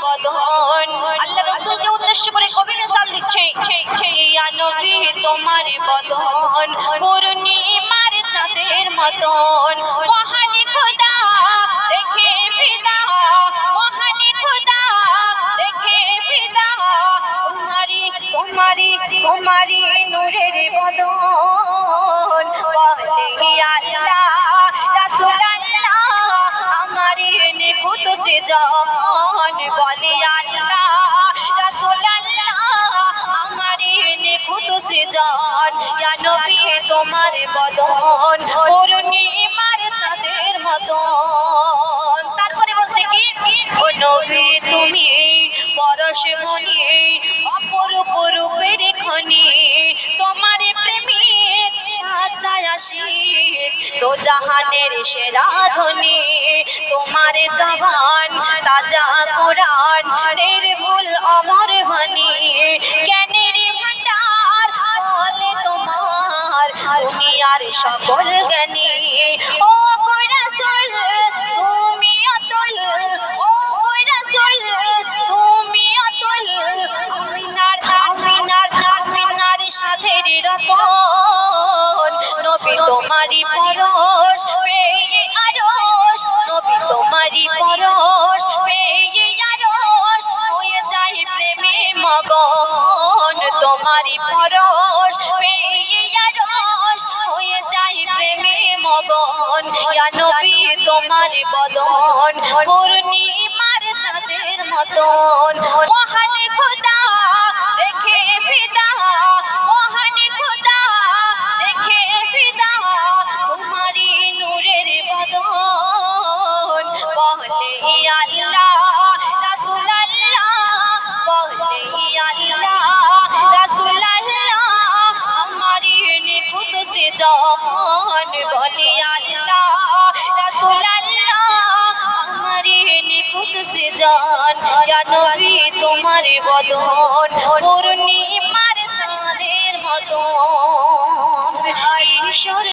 বদন আল্লাহ রাসূলকে উদ্দেশ্য করে কবি মিসাল দিচ্ছে, ইয়া নবী তোমার বদন পূর্ণিমার চাঁদের মতন। মহানি খোদা দেখে ফিদা, মহানি খোদা দেখে ফিদা, তোমারি তোমারি তোমারি নূরের বদন। বলে আল্লাহ রাসূল আল্লাহ আমারি নিখুঁত সৃজন। বলে আল্লাহ রাসূল আল্লাহ আমারি নিখুঁত সৃজন। ইয়া নবী তোমার বদন পূর্ণিমার চাঁদের মতন। তারপরে বলছে কি, ও নবী তুমি পরশমণি অপরূপ রূপের খনি, তোমার প্রেমিক সাজায় আশিক দোজাহানের সেরা ধ্বনি। তোমার জবান তাজা কোরআন নির্ভুল অমর বাণী, জ্ঞানের ভান্ডার বলে তোমার দুনিয়ার সকল জ্ঞানী। ও গো রাসূল তুমি অতুল, ও গো রাসূল তুমি অতুল, আমিনার আমিনার আমিনার সাথের রতন। নবী তোমারি পরশ পেয়ে আরশ, নবী তোমারি পরশ পেয়ে আরশ হয়ে যায় প্রেমে মগন। তোমারি পরশ পেয়ে আরশ হয়ে যায় প্রেমে মগন। ইয়া নবী তোমার বদন পূর্ণিমার চাঁদের মতন। মহান খোদা দেখে ফিদা, মহান খোদা দেখে ফিদা, তোমারি নূরের বদন। বলে আল্লাহ রাসূল আল্লাহ, বলে আল্লাহ রাসূল আল্লাহ আমারি নিখুঁত সৃজন। বলে আল্লাহ রাসূল আল্লাহ আমারি নিখুঁত সৃজন। ইয়া নবী তোমার বদন পূর্ণিমার চাঁদের মতন। ঈশ্বর